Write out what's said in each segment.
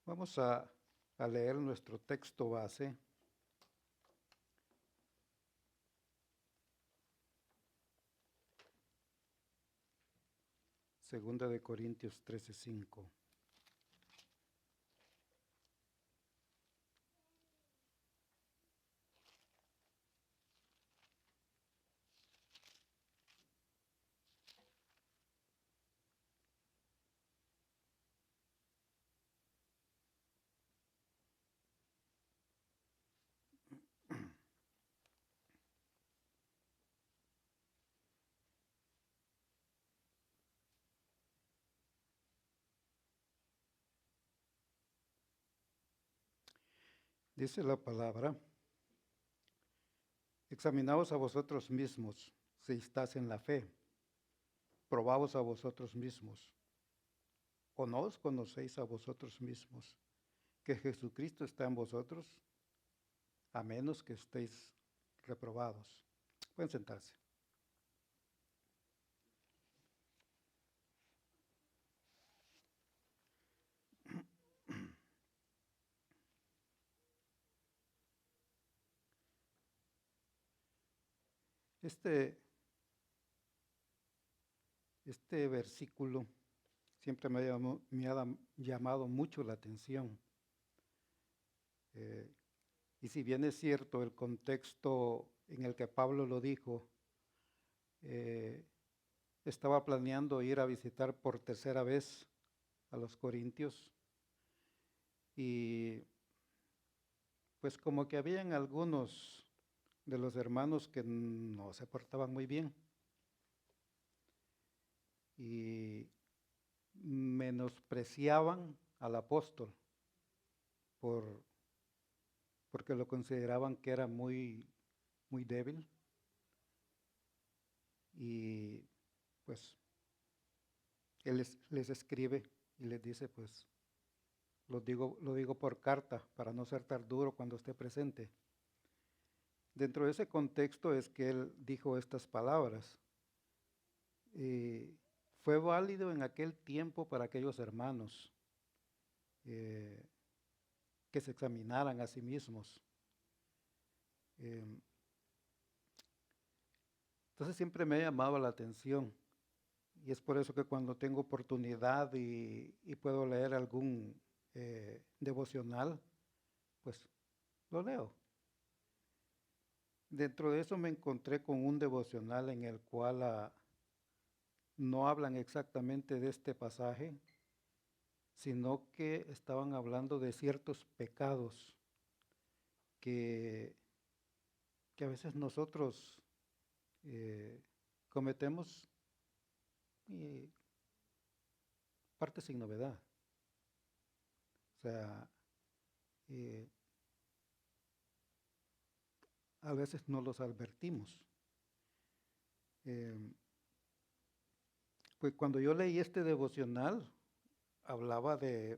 Vamos a leer nuestro texto base. Segunda de Corintios 13:5. Dice la palabra: examinaos a vosotros mismos si estáis en la fe, probaos a vosotros mismos, o no os conocéis a vosotros mismos, que Jesucristo está en vosotros, a menos que estéis reprobados. Pueden sentarse. Este versículo siempre me ha llamado mucho la atención. Y si bien es cierto el contexto en el que Pablo lo dijo, estaba planeando ir a visitar por tercera vez a los corintios, y pues como que habían algunos de los hermanos que no se portaban muy bien y menospreciaban al apóstol porque lo consideraban que era muy, muy débil, y pues él les escribe y les dice, pues lo digo por carta para no ser tan duro cuando esté presente. Dentro de ese contexto es que él dijo estas palabras. Fue válido en aquel tiempo para aquellos hermanos eh, que se examinaran a sí mismos. Entonces siempre me ha llamado la atención, y es por eso que cuando tengo oportunidad y puedo leer algún devocional, pues lo leo. Dentro de eso me encontré con un devocional en el cual no hablan exactamente de este pasaje, sino que estaban hablando de ciertos pecados que, que a veces nosotros cometemos, y parte sin novedad. O sea, eh, a veces no los advertimos. Eh, pues cuando yo leí este devocional, hablaba de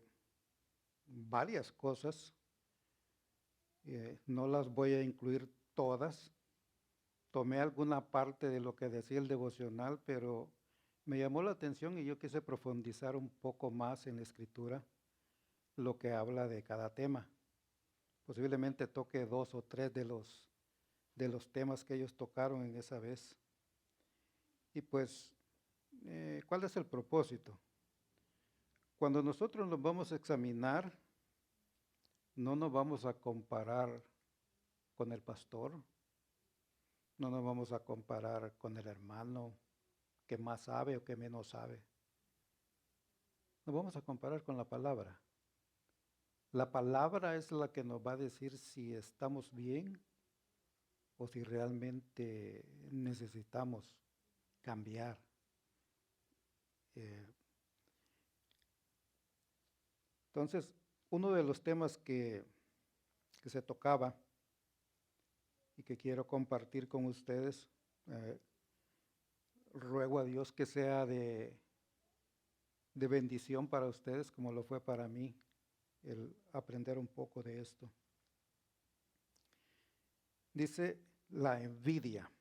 varias cosas. No las voy a incluir todas. Tomé alguna parte de lo que decía el devocional, pero me llamó la atención y yo quise profundizar un poco más en la escritura, lo que habla de cada tema. Posiblemente toque 2 o 3 de los temas que ellos tocaron en esa vez. Y pues, ¿cuál es el propósito? Cuando nosotros nos vamos a examinar, no nos vamos a comparar con el pastor, no nos vamos a comparar con el hermano que más sabe o que menos sabe. Nos vamos a comparar con la palabra. La palabra es la que nos va a decir si estamos bien o si realmente necesitamos cambiar. Eh, entonces, uno de los temas que se tocaba y que quiero compartir con ustedes, eh, ruego a Dios que sea de bendición para ustedes como lo fue para mí el aprender un poco de esto. Dice la envidia.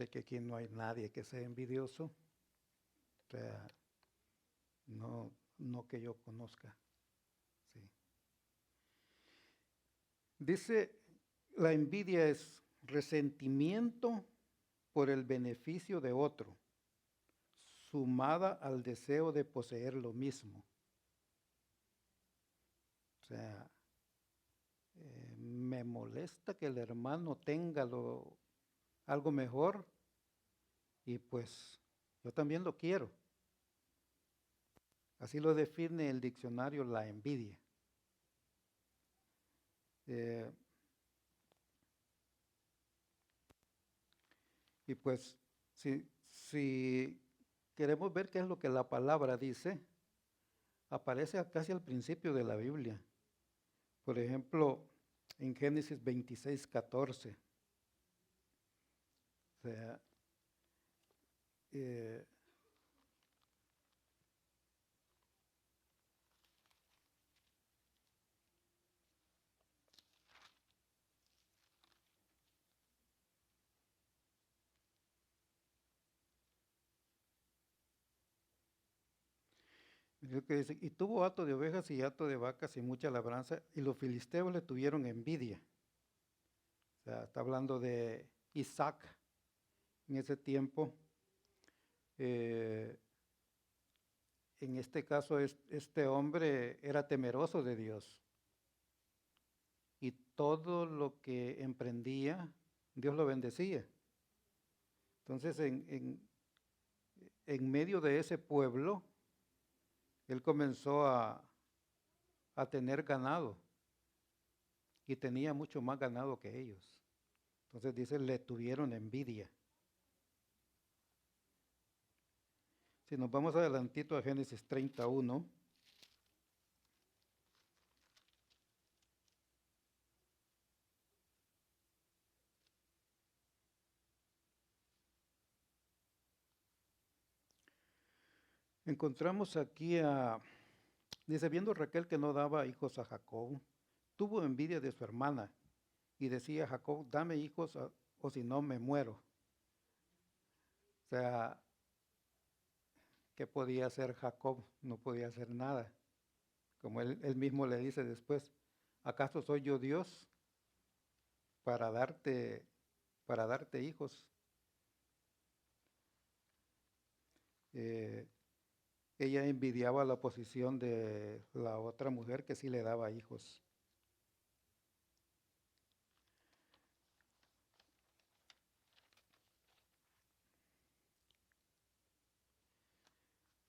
Sé que aquí no hay nadie que sea envidioso, o sea, no que yo conozca. Sí. Dice, la envidia es resentimiento por el beneficio de otro, sumada al deseo de poseer lo mismo. O sea, me molesta que el hermano tenga algo mejor y pues yo también lo quiero. Así lo define el diccionario la envidia. Eh, y pues si queremos ver qué es lo que la palabra dice, aparece casi al principio de la Biblia. Por ejemplo, en Génesis 26:14. O sea, eh, es lo que dice, y tuvo hato de ovejas y hato de vacas y mucha labranza, y los filisteos le tuvieron envidia. O sea, está hablando de Isaac en ese tiempo. Eh, en este caso, este hombre era temeroso de Dios y todo lo que emprendía, Dios lo bendecía. Entonces, en medio de ese pueblo, él comenzó a tener ganado y tenía mucho más ganado que ellos. Entonces dice, le tuvieron envidia. Si nos vamos adelantito a Génesis 31, encontramos aquí dice, viendo Raquel que no daba hijos a Jacob, tuvo envidia de su hermana y decía a Jacob, dame hijos o si no me muero. O sea, ¿qué podía hacer Jacob? No podía hacer nada. Como él mismo le dice después, ¿acaso soy yo Dios para darte hijos? Eh, ella envidiaba la posición de la otra mujer que sí le daba hijos.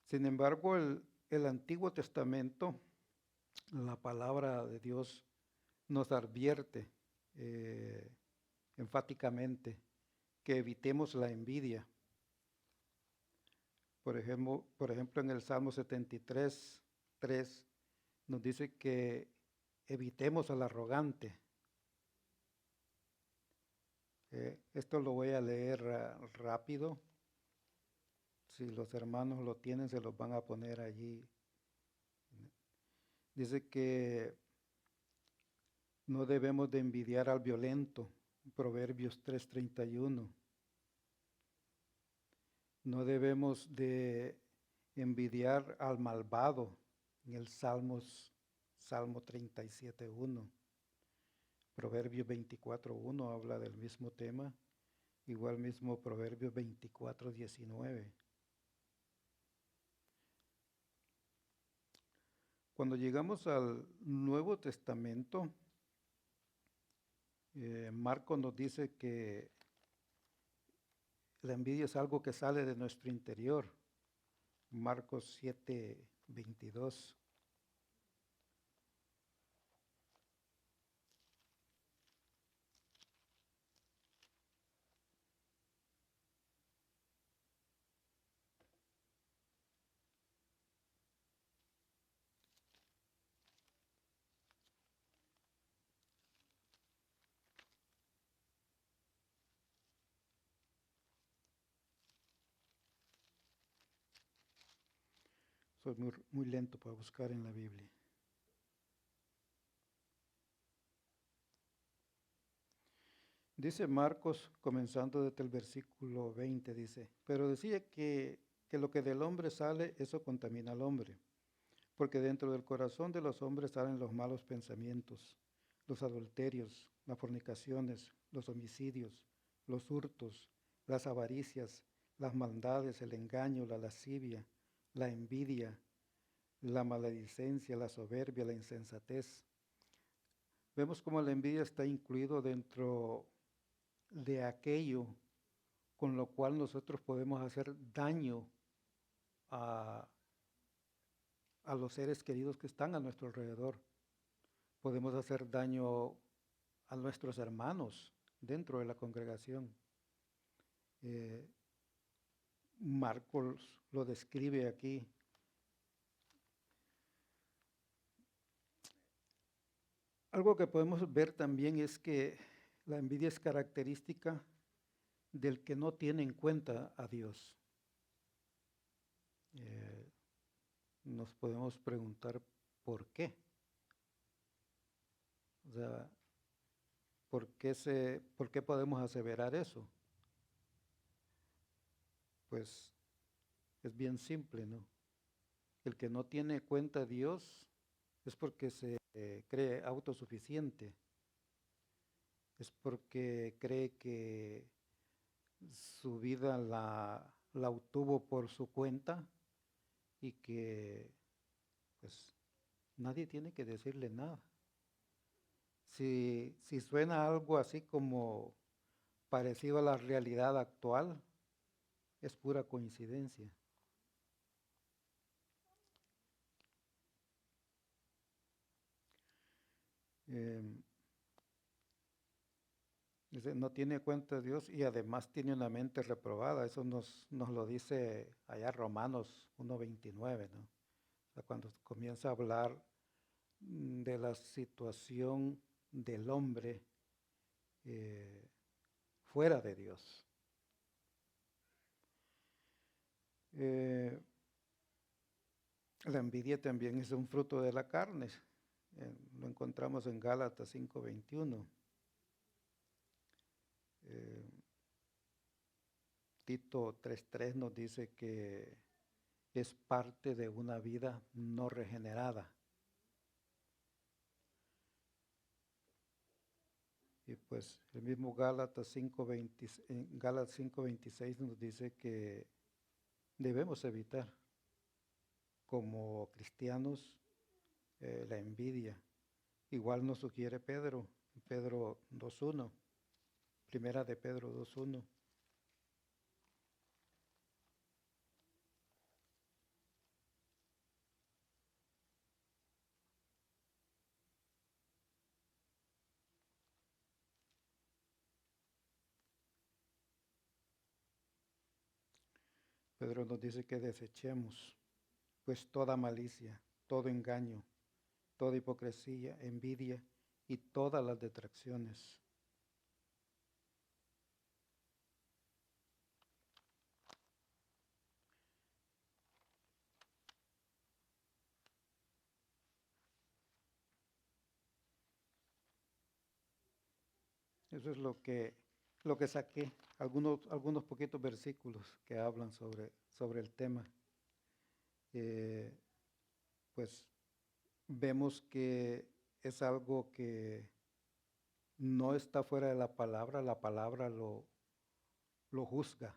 Sin embargo, el Antiguo Testamento, la palabra de Dios nos advierte enfáticamente que evitemos la envidia. Por ejemplo, en el Salmo 73:3 nos dice que evitemos al arrogante. Esto lo voy a leer rápido. Si los hermanos lo tienen, se los van a poner allí. Dice que no debemos de envidiar al violento, Proverbios 3:31. No debemos de envidiar al malvado, en el Salmo 37:1. Proverbios 24:1 habla del mismo tema, igual mismo Proverbios 24:19. Cuando llegamos al Nuevo Testamento, Marcos nos dice que la envidia es algo que sale de nuestro interior. Marcos 7:22. Soy muy lento para buscar en la Biblia. Dice Marcos, comenzando desde el versículo 20, dice, pero decía que lo que del hombre sale, eso contamina al hombre, porque dentro del corazón de los hombres salen los malos pensamientos, los adulterios, las fornicaciones, los homicidios, los hurtos, las avaricias, las maldades, el engaño, la lascivia, la envidia, la maledicencia, la soberbia, la insensatez. Vemos cómo la envidia está incluido dentro de aquello con lo cual nosotros podemos hacer daño a, a los seres queridos que están a nuestro alrededor. Podemos hacer daño a nuestros hermanos dentro de la congregación. Eh, Marcos lo describe aquí. Algo que podemos ver también es que la envidia es característica del que no tiene en cuenta a Dios. Nos podemos preguntar por qué. O sea, ¿por qué podemos aseverar eso? Pues es bien simple, ¿no? El que no tiene en cuenta a Dios es porque se cree autosuficiente, es porque cree que su vida la obtuvo por su cuenta y que pues nadie tiene que decirle nada. Si suena algo así como parecido a la realidad actual, es pura coincidencia. Dice, no tiene cuenta de Dios y además tiene una mente reprobada. Eso nos lo dice allá Romanos 1:29, ¿no? O sea, cuando comienza a hablar de la situación del hombre eh, fuera de Dios. La envidia también es un fruto de la carne. Lo encontramos en Gálatas 5:21. Tito 3:3 nos dice que es parte de una vida no regenerada. Y pues el mismo Gálatas 5:26 nos dice que debemos evitar como cristianos la envidia. Igual nos sugiere Pedro 2:1, primera de Pedro 2:1. Pedro nos dice que desechemos pues toda malicia, todo engaño, toda hipocresía, envidia y todas las detracciones. Eso es lo que saqué, algunos poquitos versículos que hablan sobre el tema. Pues vemos que es algo que no está fuera de la palabra lo juzga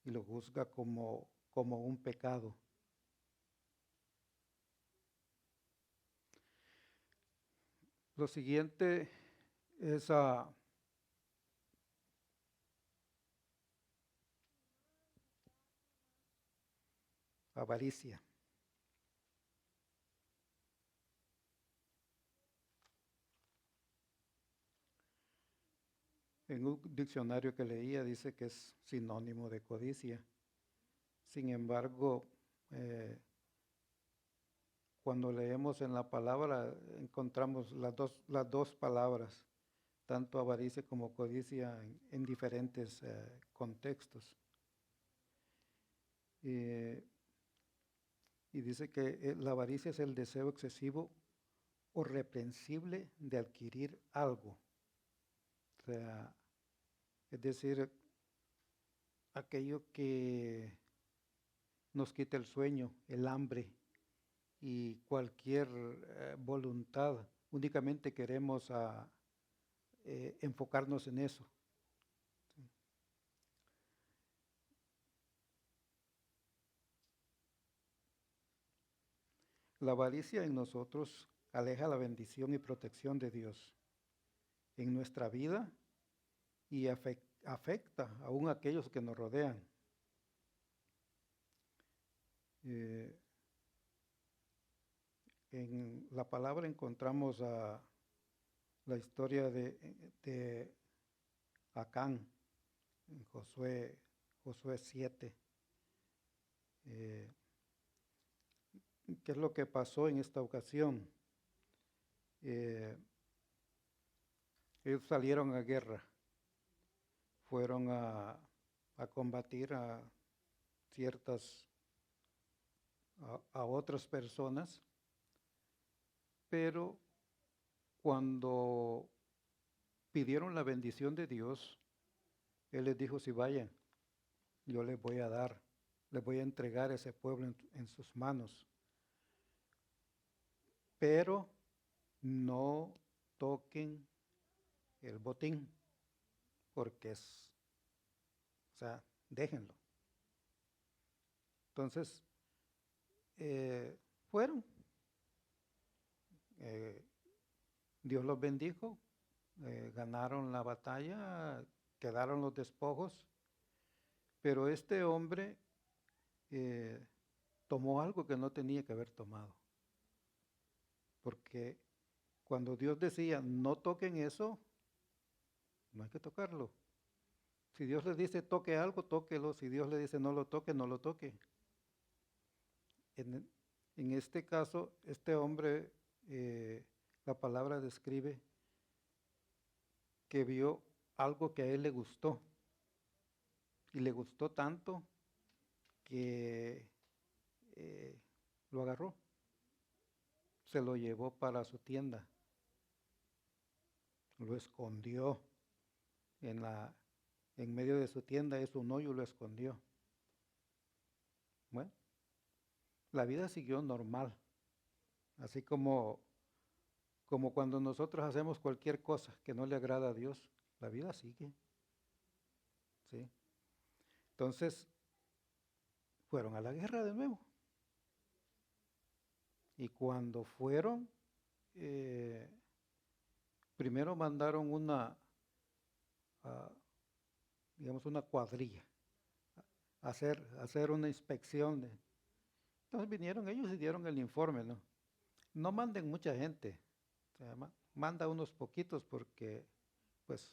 y lo juzga como un pecado. Lo siguiente es avaricia. En un diccionario que leía dice que es sinónimo de codicia. Sin embargo, cuando leemos en la palabra encontramos las dos palabras, tanto avaricia como codicia en diferentes contextos. Y dice que la avaricia es el deseo excesivo o reprensible de adquirir algo. O sea, es decir, aquello que nos quita el sueño, el hambre y cualquier voluntad. Únicamente queremos enfocarnos en eso. La avaricia en nosotros aleja la bendición y protección de Dios en nuestra vida y afecta aún a aquellos que nos rodean. En la palabra encontramos la historia de Acán en Josué 7. ¿Qué es lo que pasó en esta ocasión? Ellos salieron a guerra, fueron a combatir a otras personas, pero cuando pidieron la bendición de Dios, Él les dijo: si vayan, yo les voy a dar, les voy a entregar ese pueblo en sus manos, pero no toquen el botín, porque o sea, déjenlo. Entonces, fueron. Dios los bendijo, ganaron la batalla, quedaron los despojos, pero este hombre tomó algo que no tenía que haber tomado. Porque cuando Dios decía, no toquen eso, no hay que tocarlo. Si Dios le dice toque algo, tóquelo. Si Dios le dice no lo toque, no lo toque. En este caso, este hombre, la palabra describe que vio algo que a él le gustó. Y le gustó tanto que lo agarró, se lo llevó para su tienda, lo escondió en medio de su tienda, es un hoyo, lo escondió. Bueno, la vida siguió normal, así como cuando nosotros hacemos cualquier cosa que no le agrada a Dios, la vida sigue. ¿Sí? Entonces, fueron a la guerra de nuevo. Y cuando fueron, primero mandaron una cuadrilla a hacer una inspección. Entonces vinieron ellos y dieron el informe, ¿no? No manden mucha gente, o sea, manda unos poquitos porque, pues,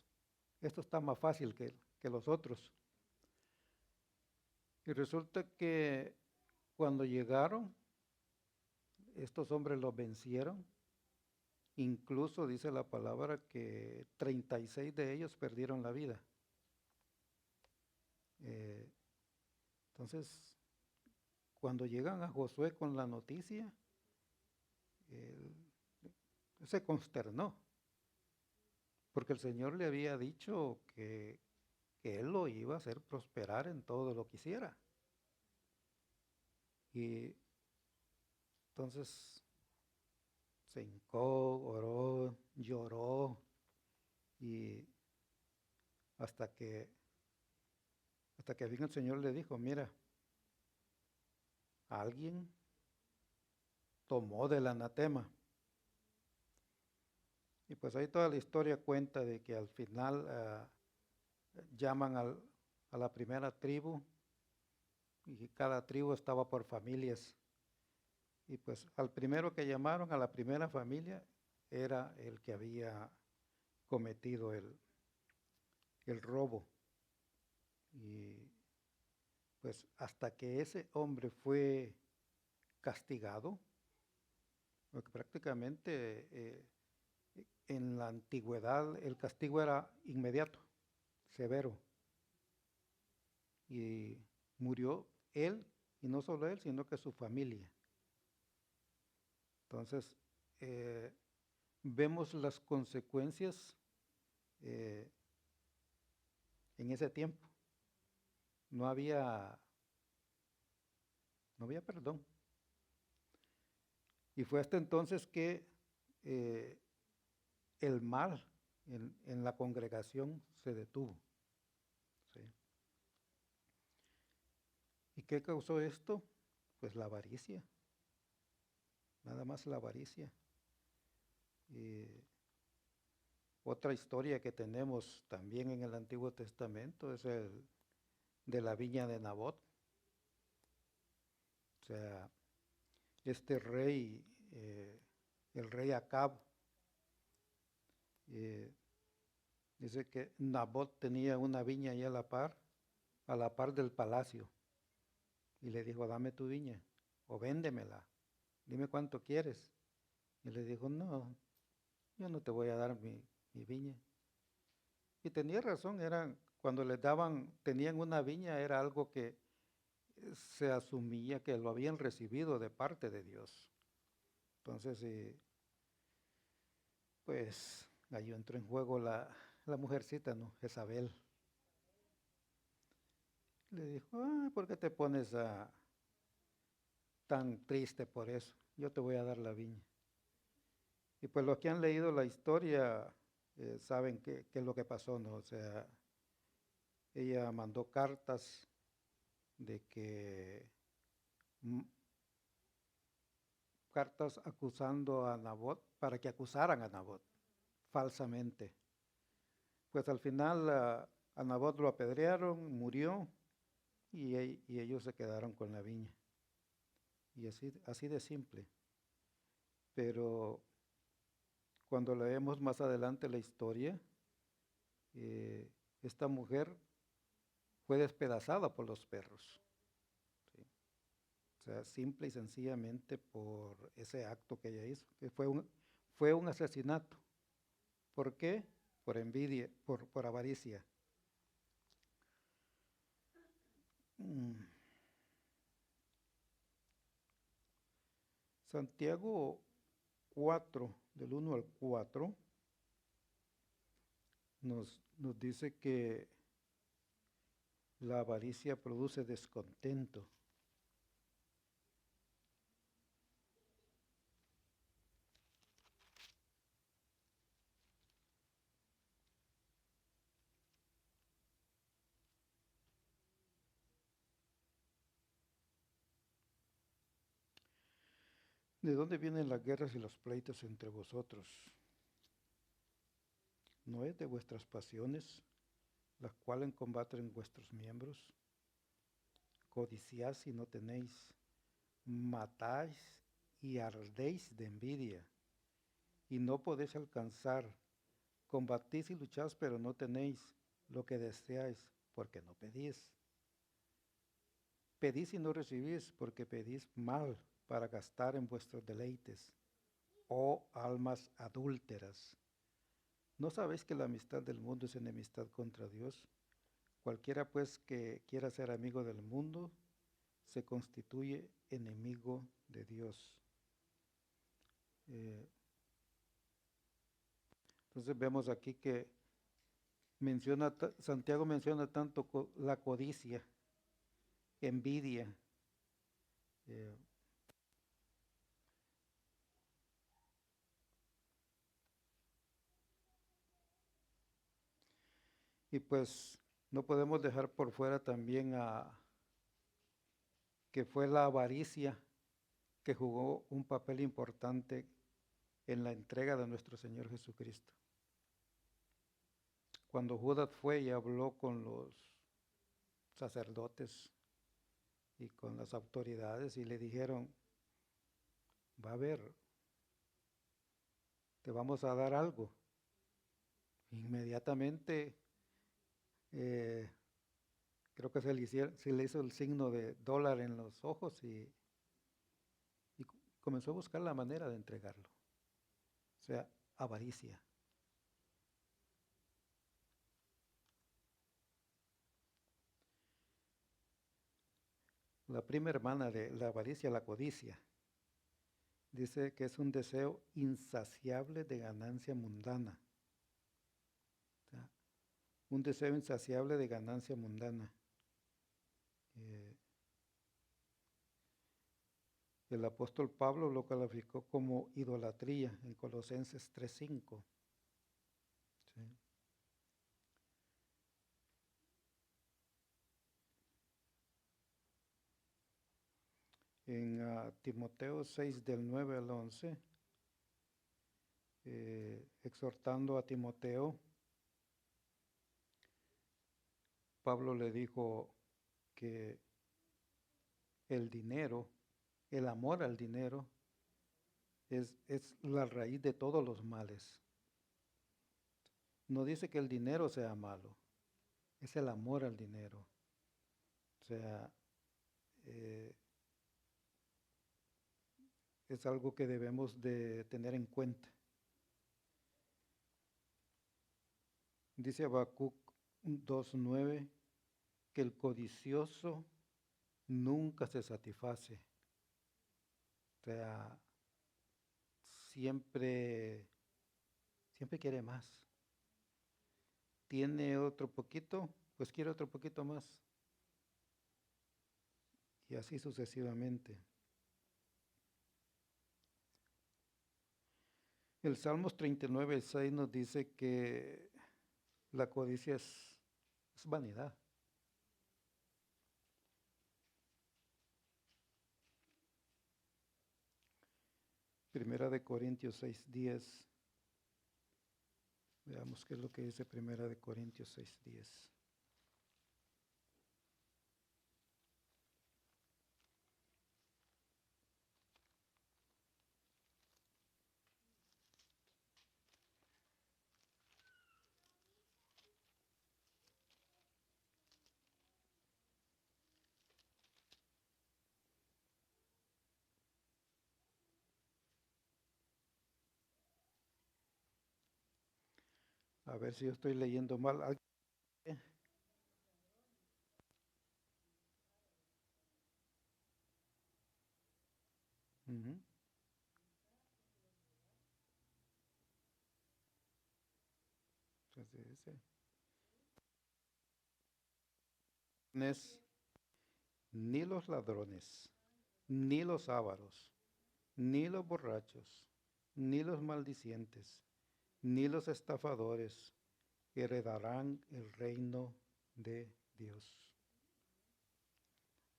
esto está más fácil que los otros. Y resulta que cuando llegaron, estos hombres los vencieron. Incluso dice la palabra que 36 de ellos perdieron la vida. Entonces, cuando llegan a Josué con la noticia, se consternó, porque el Señor le había dicho que Él lo iba a hacer prosperar en todo lo que hiciera. Y entonces se hincó, oró, lloró, y hasta que vino el Señor le dijo: mira, alguien tomó del anatema. Y pues ahí toda la historia cuenta de que al final llaman a la primera tribu, y cada tribu estaba por familias. Y pues al primero que llamaron, a la primera familia, era el que había cometido el robo. Y pues hasta que ese hombre fue castigado, porque prácticamente en la antigüedad el castigo era inmediato, severo. Y murió él, y no solo él, sino que su familia. Entonces, vemos las consecuencias en ese tiempo. No había perdón. Y fue hasta entonces que eh, el mal en la congregación se detuvo. ¿Sí? ¿Y qué causó esto? Pues la avaricia, nada más la avaricia. Otra historia que tenemos también en el Antiguo Testamento es el de la viña de Nabot. O sea, este rey, el rey Acab, eh, dice que Nabot tenía una viña ahí a la par del palacio. Y le dijo, dame tu viña o véndemela, dime cuánto quieres. Y le dijo, no, yo no te voy a dar mi viña. Y tenía razón, cuando les daban, tenían una viña, era algo que se asumía que lo habían recibido de parte de Dios. Entonces, pues ahí entró en juego la mujercita, ¿no? Jezabel. Le dijo, ¿por qué te pones tan triste por eso? Yo te voy a dar la viña. Y pues los que han leído la historia saben qué es lo que pasó, ¿no? O sea, ella mandó cartas de que cartas acusando a Nabot para que acusaran a Nabot falsamente. Pues al final a Nabot lo apedrearon, murió y ellos se quedaron con la viña. Y así de simple. Pero cuando leemos más adelante la historia, esta mujer fue despedazada por los perros. ¿Sí? O sea, simple y sencillamente por ese acto que ella hizo, que fue un asesinato. ¿Por qué? Por envidia, por avaricia. Santiago 4, del 1 al 4, nos dice que la avaricia produce descontento. ¿De dónde vienen las guerras y los pleitos entre vosotros? ¿No es de vuestras pasiones, las cuales combaten vuestros miembros? Codiciáis y no tenéis, matáis y ardéis de envidia, y no podéis alcanzar. Combatís y lucháis, pero no tenéis lo que deseáis, porque no pedís. Pedís y no recibís, porque pedís mal para gastar en vuestros deleites, oh almas adúlteras. ¿No sabéis que la amistad del mundo es enemistad contra Dios? Cualquiera pues que quiera ser amigo del mundo, se constituye enemigo de Dios. Entonces vemos aquí que Santiago menciona tanto la codicia, envidia. eh, y pues no podemos dejar por fuera también que fue la avaricia que jugó un papel importante en la entrega de nuestro Señor Jesucristo. Cuando Judas fue y habló con los sacerdotes y con las autoridades y le dijeron, va a haber, te vamos a dar algo. Inmediatamente creo que se le hizo el signo de dólar en los ojos y comenzó a buscar la manera de entregarlo. O sea, avaricia. La prima hermana de la avaricia, la codicia, dice que es un deseo insaciable de ganancia mundana. O sea, un deseo insaciable de ganancia mundana. El apóstol Pablo lo calificó como idolatría en Colosenses 3:5. ¿Sí? En Timoteo 6 del 9 al 11, exhortando a Timoteo, Pablo le dijo que el dinero, el amor al dinero, es la raíz de todos los males. No dice que el dinero sea malo, es el amor al dinero. O sea, es algo que debemos de tener en cuenta. Dice Habacuc 2:9 que el codicioso nunca se satisface. O sea, siempre quiere más. Tiene otro poquito, pues quiere otro poquito más. Y así sucesivamente. El Salmos 39:6 nos dice que la codicia es vanidad. Primera de Corintios 6:10. Veamos qué es lo que dice Primera de Corintios 6:10. A ver si yo estoy leyendo mal. Uh-huh. Entonces dice, ni los ladrones, ni los ávaros, ni los borrachos, ni los maldicientes, ni los estafadores heredarán el reino de Dios.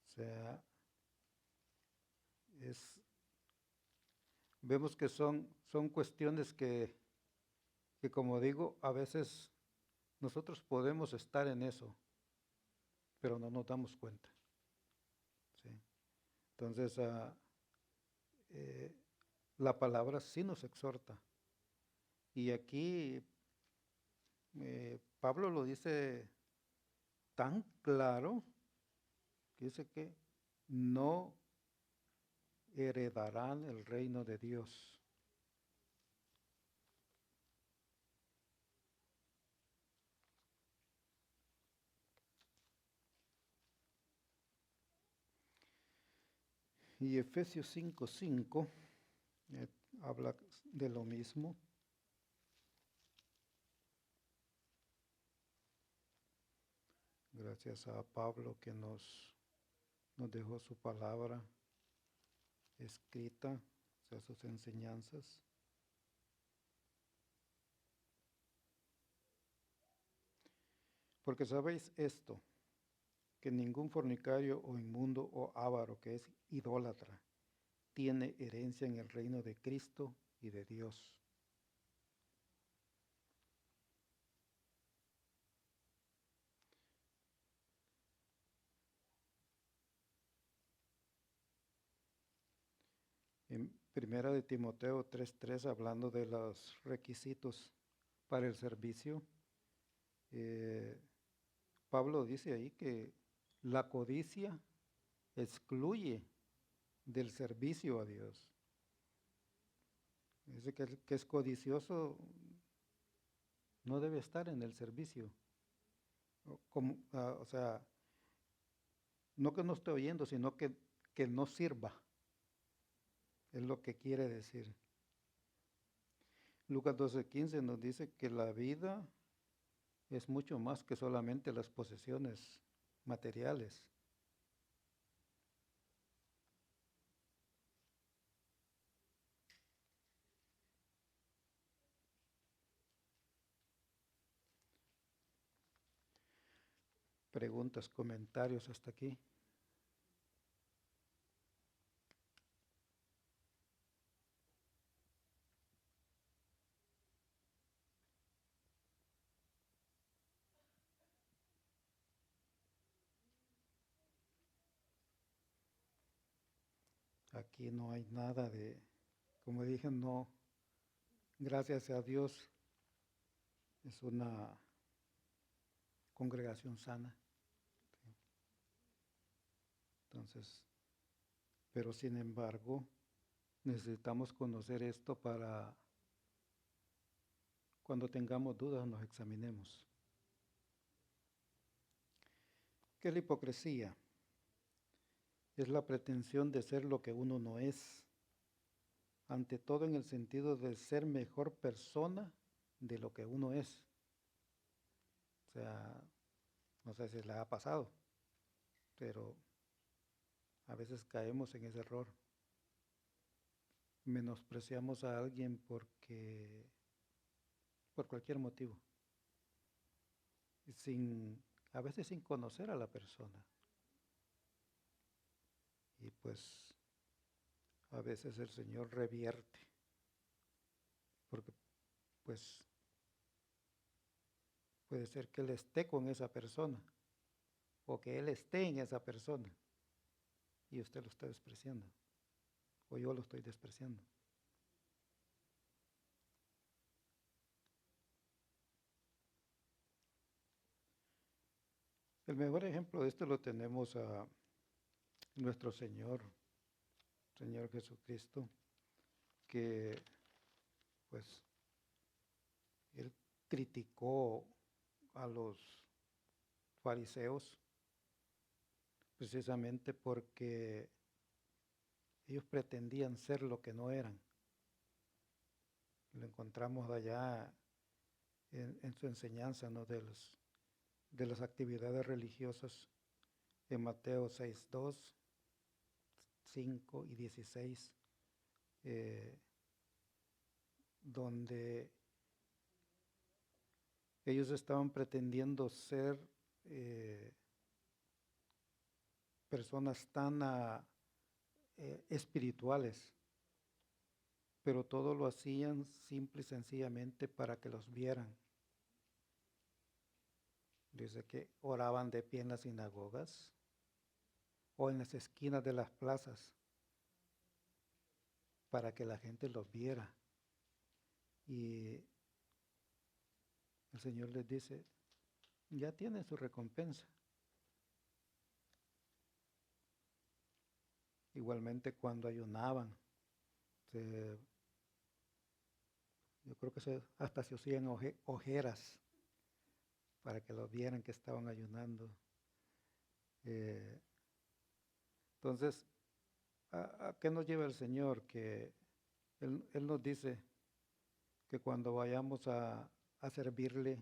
O sea, vemos que son cuestiones que como digo, a veces nosotros podemos estar en eso, pero no nos damos cuenta. ¿Sí? Entonces, la palabra sí nos exhorta. Y aquí Pablo lo dice tan claro que dice que no heredarán el reino de Dios. Y Efesios 5:5 habla de lo mismo. Gracias a Pablo que nos dejó su palabra escrita, o sea, sus enseñanzas. Porque sabéis esto, que ningún fornicario o inmundo o avaro que es idólatra tiene herencia en el reino de Cristo y de Dios. En Primera de Timoteo 3:3, hablando de los requisitos para el servicio, Pablo dice ahí que la codicia excluye del servicio a Dios. Dice que el que es codicioso no debe estar en el servicio. O sea, no que no esté oyendo, sino que no sirva. Es lo que quiere decir. Lucas 12:15 nos dice que la vida es mucho más que solamente las posesiones materiales. Preguntas, comentarios hasta aquí. Aquí no hay nada de, como dije, no, gracias a Dios, es una congregación sana. Entonces, pero sin embargo, necesitamos conocer esto para cuando tengamos dudas nos examinemos. ¿Qué es la hipocresía? Es la pretensión de ser lo que uno no es, ante todo en el sentido de ser mejor persona de lo que uno es. O sea, no sé si le ha pasado, pero a veces caemos en ese error. Menospreciamos a alguien por cualquier motivo, a veces sin conocer a la persona. Y pues a veces el Señor revierte, porque pues puede ser que Él esté con esa persona o que Él esté en esa persona y usted lo está despreciando o yo lo estoy despreciando. El mejor ejemplo de esto lo tenemos a nuestro Señor Jesucristo, que pues Él criticó a los fariseos precisamente porque ellos pretendían ser lo que no eran. Lo encontramos allá en su enseñanza, ¿no?, de las actividades religiosas en Mateo 6:2, 5 y 16, donde ellos estaban pretendiendo ser personas tan espirituales, pero todo lo hacían simple y sencillamente para que los vieran. Dice que oraban de pie en las sinagogas o en las esquinas de las plazas para que la gente los viera. Y el Señor les dice, ya tienen su recompensa. Igualmente cuando ayunaban, yo creo que hasta se hacían ojeras para que los vieran que estaban ayunando. Entonces, ¿a qué nos lleva el Señor? Que Él nos dice que cuando vayamos a servirle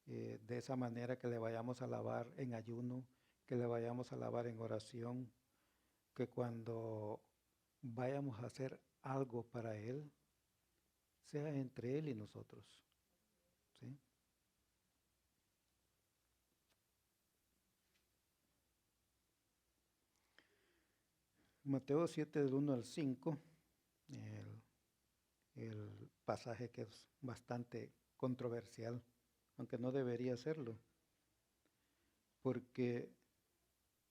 de esa manera, que le vayamos a alabar en ayuno, que le vayamos a alabar en oración, que cuando vayamos a hacer algo para Él, sea entre Él y nosotros. ¿Sí? Mateo 7, del 1 al 5, el pasaje que es bastante controversial, aunque no debería serlo, porque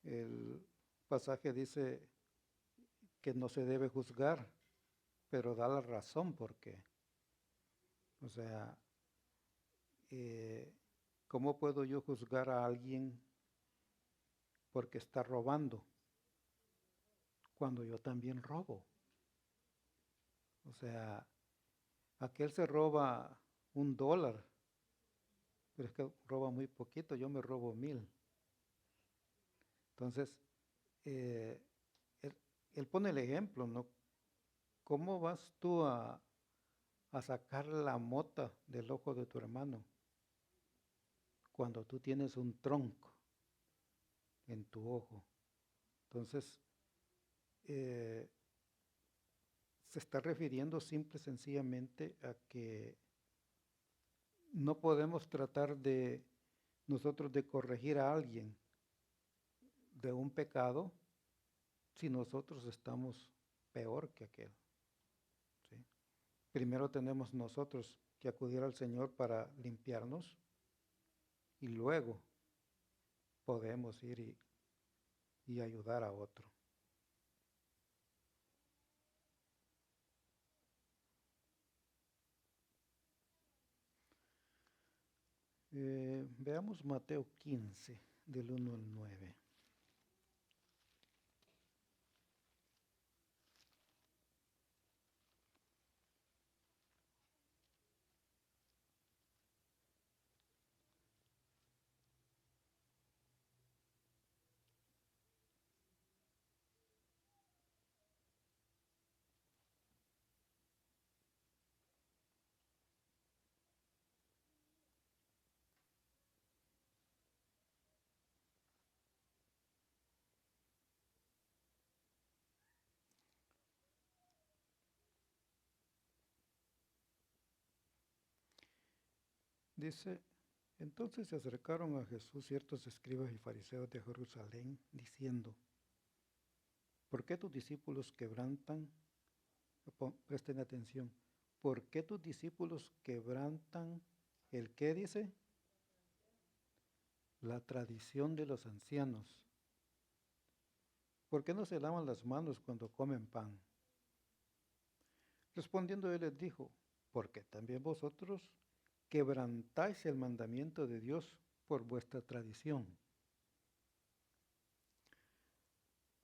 el pasaje dice que no se debe juzgar, pero da la razón por qué. O sea, ¿cómo puedo yo juzgar a alguien porque está robando cuando yo también robo? O sea, aquel se roba $1, pero es que roba muy poquito, yo me robo 1,000. Entonces, él pone el ejemplo, ¿no? ¿Cómo vas tú a sacar la mota del ojo de tu hermano cuando tú tienes un tronco en tu ojo. Entonces, se está refiriendo simple y sencillamente a que no podemos tratar de nosotros de corregir a alguien de un pecado si nosotros estamos peor que aquel. ¿Sí? Primero tenemos nosotros que acudir al Señor para limpiarnos y luego podemos ir y ayudar a otro. Veamos Mateo 15, del 1 al 9. Dice, entonces se acercaron a Jesús ciertos escribas y fariseos de Jerusalén, diciendo, ¿por qué tus discípulos quebrantan? Presten atención. ¿Por qué tus discípulos quebrantan el qué dice? La tradición de los ancianos. ¿Por qué no se lavan las manos cuando comen pan? Respondiendo él les dijo, porque también vosotros quebrantáis el mandamiento de Dios por vuestra tradición.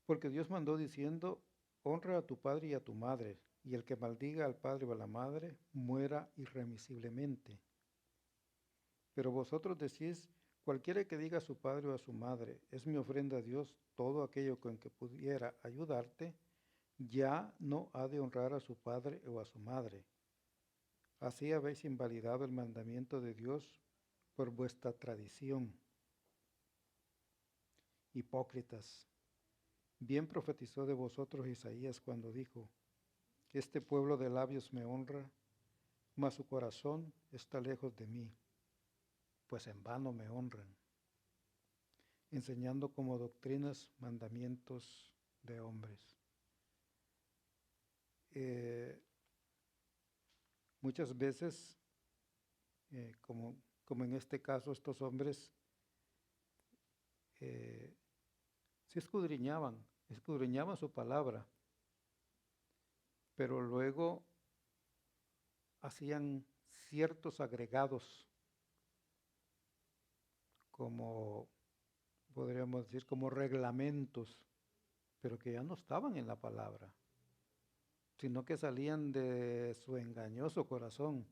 Porque Dios mandó diciendo, honra a tu padre y a tu madre, y el que maldiga al padre o a la madre, muera irremisiblemente. Pero vosotros decís, cualquiera que diga a su padre o a su madre, es mi ofrenda a Dios, todo aquello con que pudiera ayudarte, ya no ha de honrar a su padre o a su madre. Así habéis invalidado el mandamiento de Dios por vuestra tradición. Hipócritas, bien profetizó de vosotros Isaías cuando dijo, este pueblo de labios me honra, mas su corazón está lejos de mí, pues en vano me honran, enseñando como doctrinas mandamientos de hombres. Muchas veces, como en este caso, estos hombres sí escudriñaban su palabra, pero luego hacían ciertos agregados, como podríamos decir, como reglamentos, pero que ya no estaban en la palabra, sino que salían de su engañoso corazón.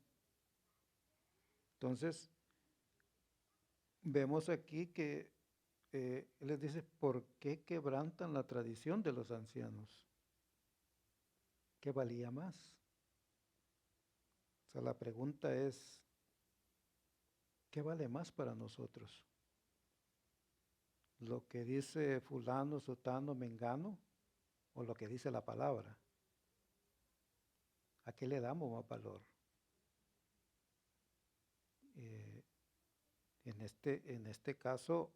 Entonces, vemos aquí que les dice, ¿por qué quebrantan la tradición de los ancianos? ¿Qué valía más? O sea, la pregunta es, ¿qué vale más para nosotros? ¿Lo que dice fulano, sotano, mengano o lo que dice la palabra? ¿A qué le damos más valor? En este caso,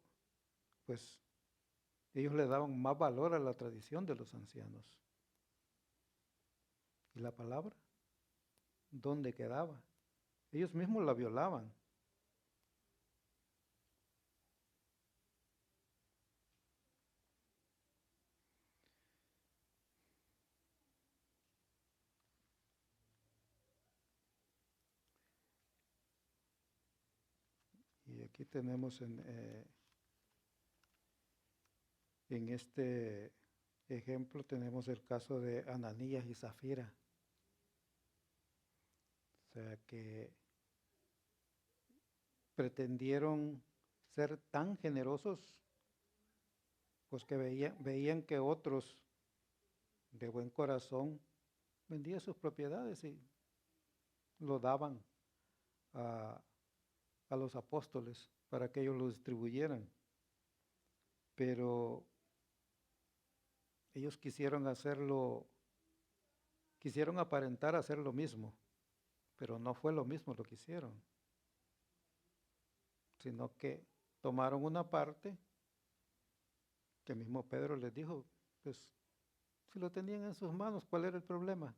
pues ellos le daban más valor a la tradición de los ancianos. ¿Y la palabra? ¿Dónde quedaba? Ellos mismos la violaban. Y aquí tenemos en este ejemplo, tenemos el caso de Ananías y Zafira. O sea, que pretendieron ser tan generosos, pues que veían que otros de buen corazón vendían sus propiedades y lo daban a los apóstoles. para que ellos lo distribuyeran. Pero ellos quisieron aparentar hacer lo mismo, pero no fue lo mismo lo que hicieron, sino que tomaron una parte que mismo Pedro les dijo, pues si lo tenían en sus manos, ¿cuál era el problema?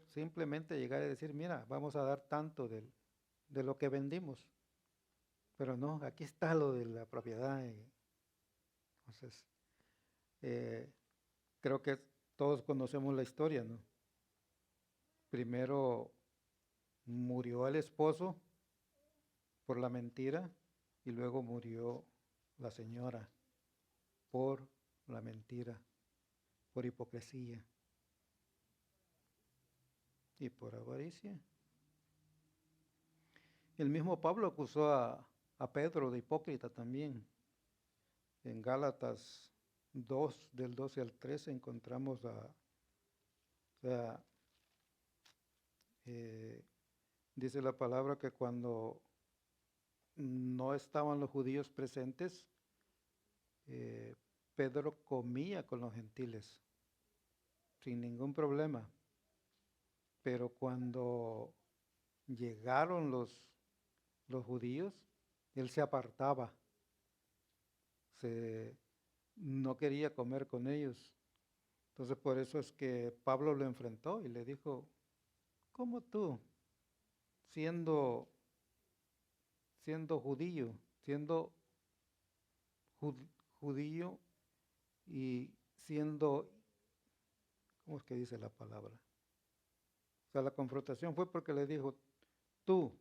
Simplemente llegar y decir, mira, vamos a dar tanto de lo que vendimos, pero no, aquí está lo de la propiedad. Entonces, creo que todos conocemos la historia, ¿no? Primero murió el esposo por la mentira y luego murió la señora por la mentira, por hipocresía y por avaricia. El mismo Pablo acusó a Pedro de hipócrita también. En Gálatas 2, del 12 al 13, encontramos dice la palabra que cuando no estaban los judíos presentes, Pedro comía con los gentiles, sin ningún problema. Pero cuando llegaron los judíos, él se apartaba, no quería comer con ellos. Entonces por eso es que Pablo lo enfrentó y le dijo, ¿cómo tú, siendo judío, judío y siendo, ¿cómo es que dice la palabra? O sea, la confrontación fue porque le dijo, tú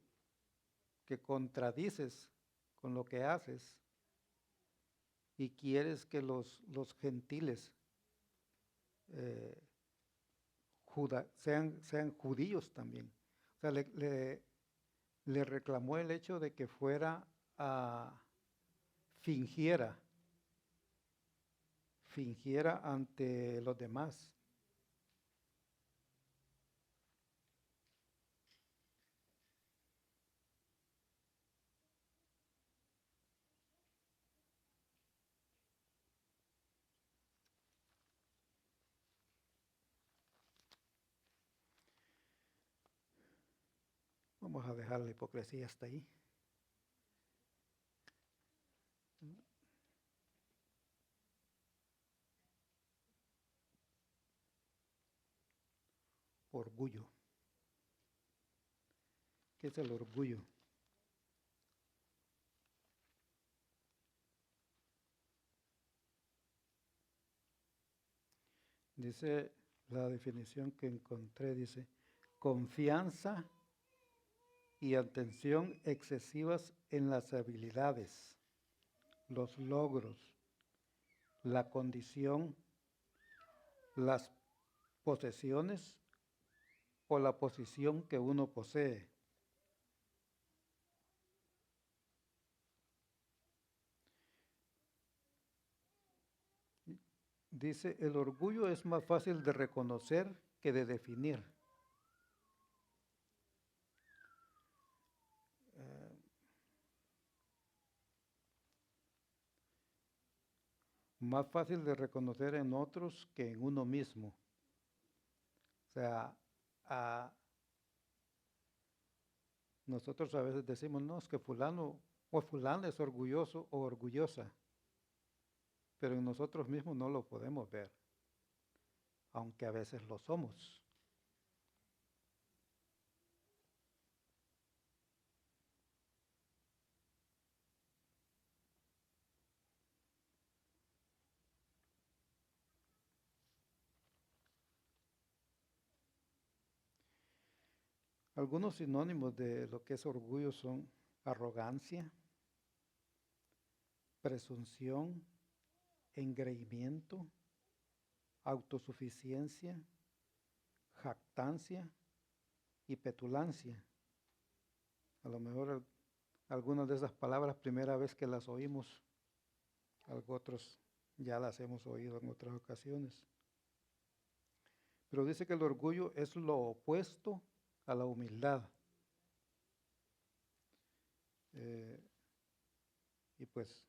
que contradices con lo que haces y quieres que los gentiles sean judíos también. O sea, le reclamó el hecho de que fingiera ante los demás. Vamos a dejar la hipocresía hasta ahí. Orgullo. ¿Qué es el orgullo? Dice la definición que encontré, dice, confianza y atención excesivas en las habilidades, los logros, la condición, las posesiones o la posición que uno posee. Dice, el orgullo es más fácil de reconocer que de definir. Más fácil de reconocer en otros que en uno mismo. O sea, nosotros a veces decimos, no, es que fulano o fulana es orgulloso o orgullosa, pero en nosotros mismos no lo podemos ver, aunque a veces lo somos. Algunos sinónimos de lo que es orgullo son arrogancia, presunción, engreimiento, autosuficiencia, jactancia y petulancia. A lo mejor algunas de esas palabras, primera vez que las oímos, otros ya las hemos oído en otras ocasiones. Pero dice que el orgullo es lo opuesto a la humildad. Eh, y pues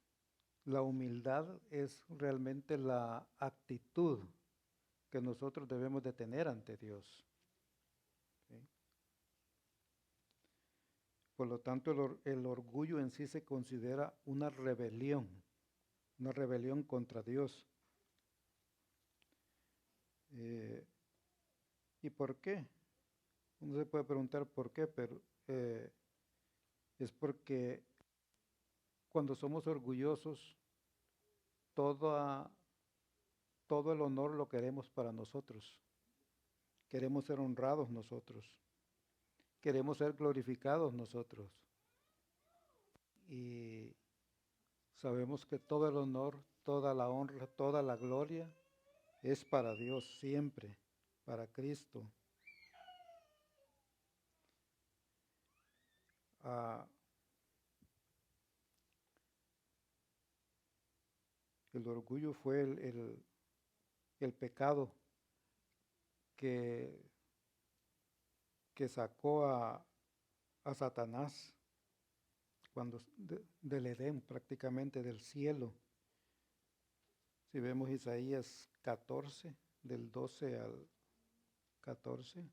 la humildad es realmente la actitud que nosotros debemos de tener ante Dios. ¿Sí? Por lo tanto, el orgullo en sí se considera una rebelión contra Dios. ¿Y por qué? Uno se puede preguntar por qué, pero es porque cuando somos orgullosos, toda, todo el honor lo queremos para nosotros. Queremos ser honrados nosotros. Queremos ser glorificados nosotros. Y sabemos que todo el honor, toda la honra, toda la gloria es para Dios siempre, para Cristo. El orgullo fue el pecado que, que sacó a Satanás cuando del Edén, prácticamente del cielo. Si vemos Isaías 14, del 12 al 14.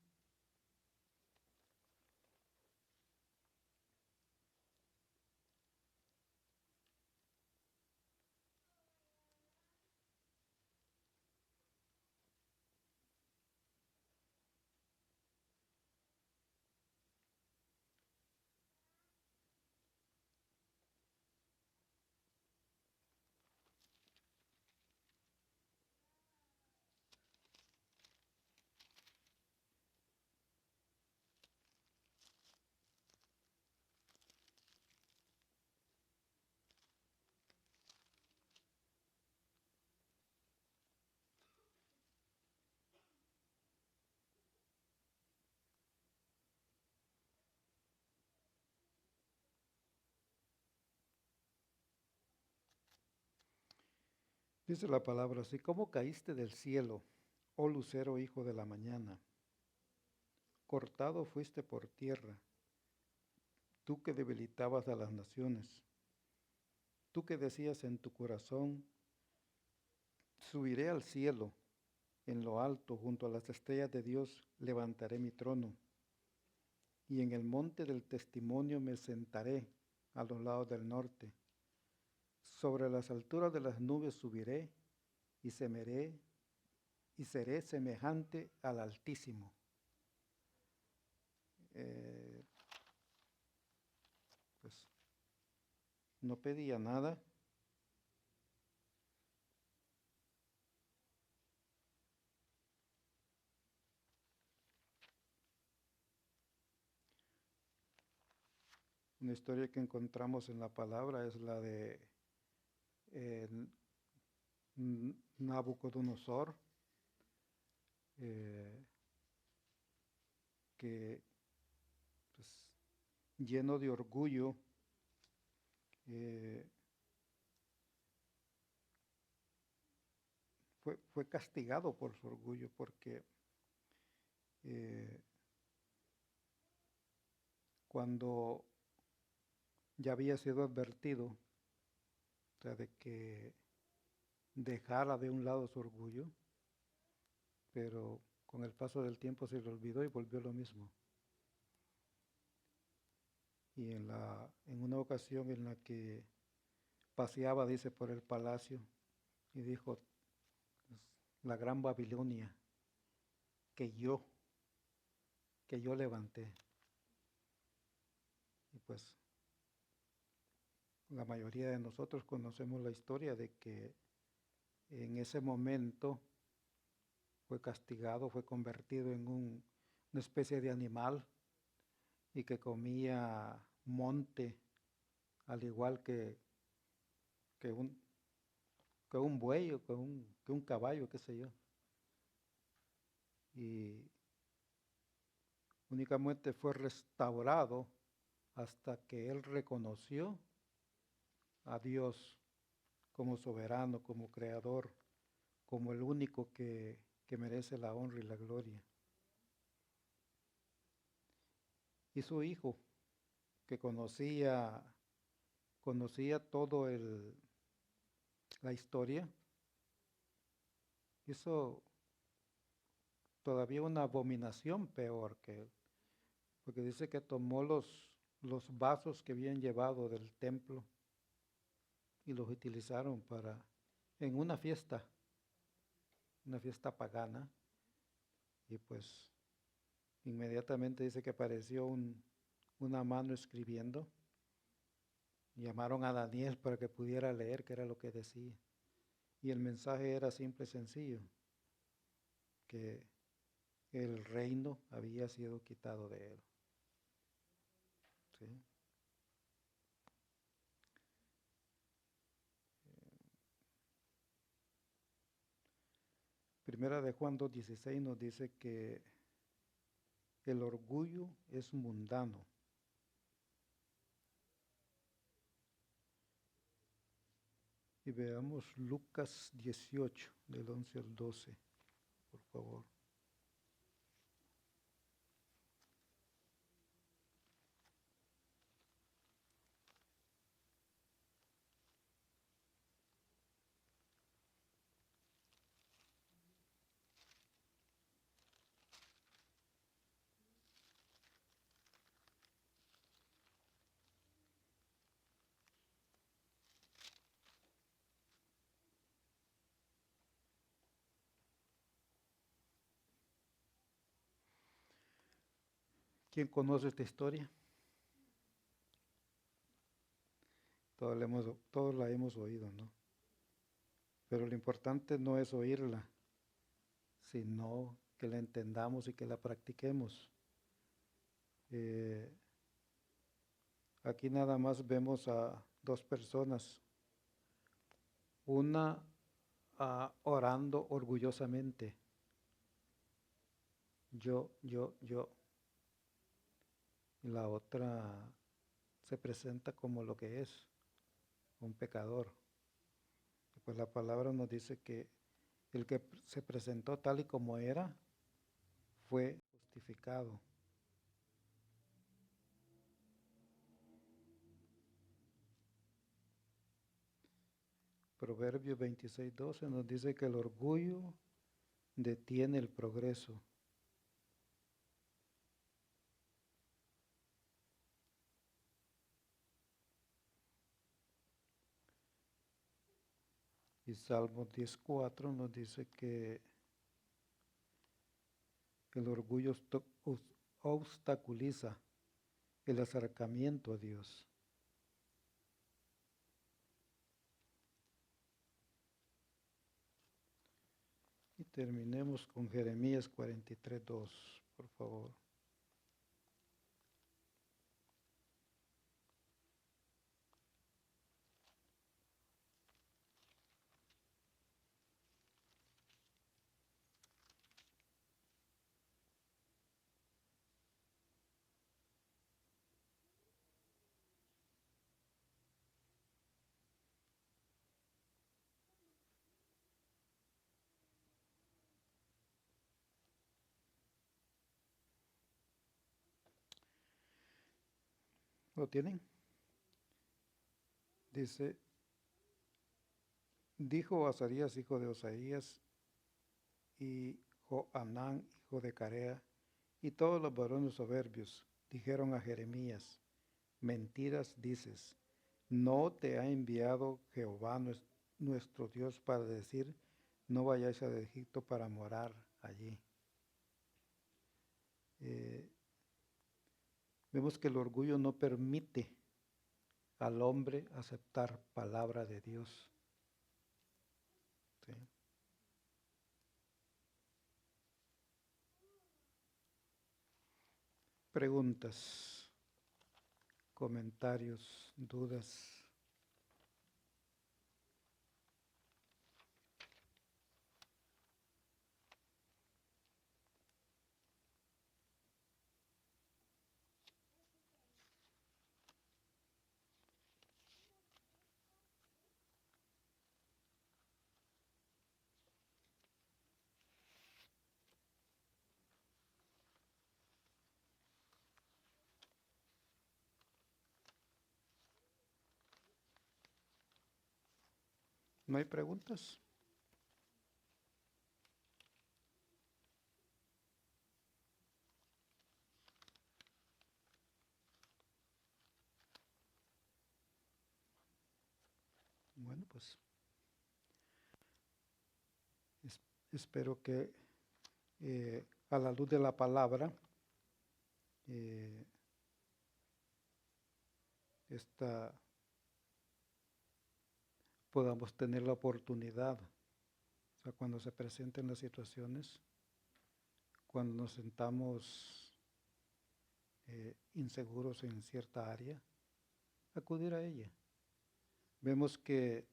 Dice la palabra así: ¿cómo caíste del cielo, oh lucero hijo de la mañana? Cortado fuiste por tierra, tú que debilitabas a las naciones, tú que decías en tu corazón: subiré al cielo, en lo alto, junto a las estrellas de Dios, levantaré mi trono, y en el monte del testimonio me sentaré a los lados del norte. Sobre las alturas de las nubes subiré y seré semejante al Altísimo. Pues no pedía nada. Una historia que encontramos en la palabra es la de eh, Nabucodonosor, que pues, lleno de orgullo, fue castigado por su orgullo, porque cuando ya había sido advertido, o sea, de que dejara de un lado su orgullo, pero con el paso del tiempo se le olvidó y volvió lo mismo. Y en una ocasión en la que paseaba, dice, por el palacio, y dijo: la gran Babilonia que yo levanté. Y pues la mayoría de nosotros conocemos la historia de que en ese momento fue castigado, fue convertido en una especie de animal y que comía monte, al igual que un buey o que un caballo, qué sé yo. Y únicamente fue restaurado hasta que él reconoció a Dios como soberano, como creador, como el único que merece la honra y la gloria. Y su hijo, que conocía conocía todo la historia, hizo todavía una abominación peor que él, porque dice que tomó los vasos que habían llevado del templo y los utilizaron en una fiesta pagana, y pues inmediatamente dice que apareció una mano escribiendo. Llamaron a Daniel para que pudiera leer qué era lo que decía. Y el mensaje era simple y sencillo, que el reino había sido quitado de él. ¿Sí? Primera de Juan 2:16 nos dice que el orgullo es mundano. Y veamos Lucas 18, del 11 al 12, por favor. ¿Quién conoce esta historia? Todos la hemos oído, ¿no? Pero lo importante no es oírla, sino que la entendamos y que la practiquemos. Aquí nada más vemos a dos personas, una orando orgullosamente, yo, y la otra se presenta como lo que es, un pecador. Pues la palabra nos dice que el que se presentó tal y como era fue justificado. Proverbios 26:12 nos dice que el orgullo detiene el progreso. Y Salmo 10:4 nos dice que el orgullo obstaculiza el acercamiento a Dios. Y terminemos con Jeremías 43:2, por favor. ¿Lo tienen? Dice, dijo Azarías, hijo de Osaías, y Joanán, hijo de Carea, y todos los varones soberbios, dijeron a Jeremías, mentiras dices, ¿no te ha enviado Jehová nuestro Dios para decir, no vayáis a Egipto para morar allí? Vemos que el orgullo no permite al hombre aceptar palabra de Dios. ¿Sí? Preguntas, comentarios, dudas. ¿No hay preguntas? Bueno, pues es- espero que a la luz de la palabra eh, esta, podamos tener la oportunidad, o sea, cuando se presenten las situaciones, cuando nos sentamos inseguros en cierta área, acudir a ella. Vemos que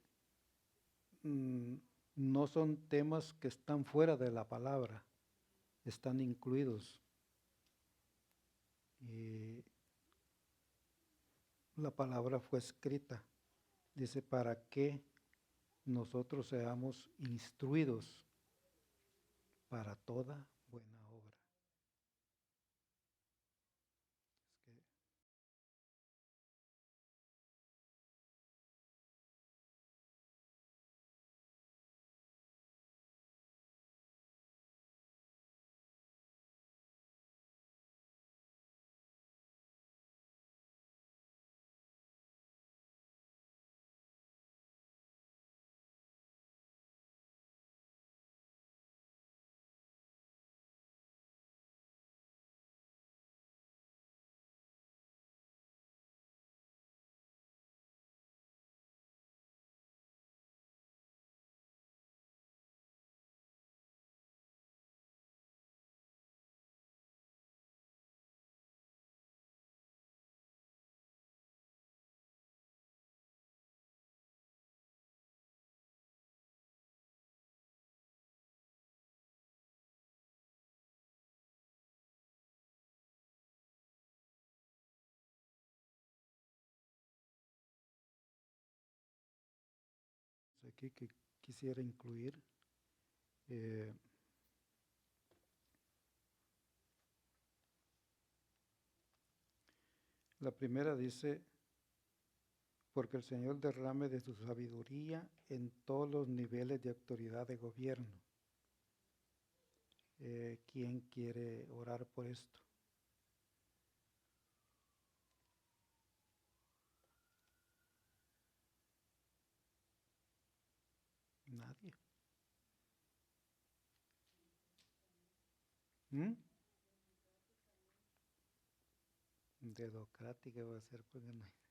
mm, no son temas que están fuera de la palabra, están incluidos. Y la palabra fue escrita, dice, para que nosotros seamos instruidos para toda buena obra. Es que aquí que quisiera incluir, eh, la primera dice, porque el Señor derrame de su sabiduría en todos los niveles de autoridad de gobierno. ¿Quién quiere orar por esto? Nadie. ¿Mm? Dedocrática va a ser porque no hay.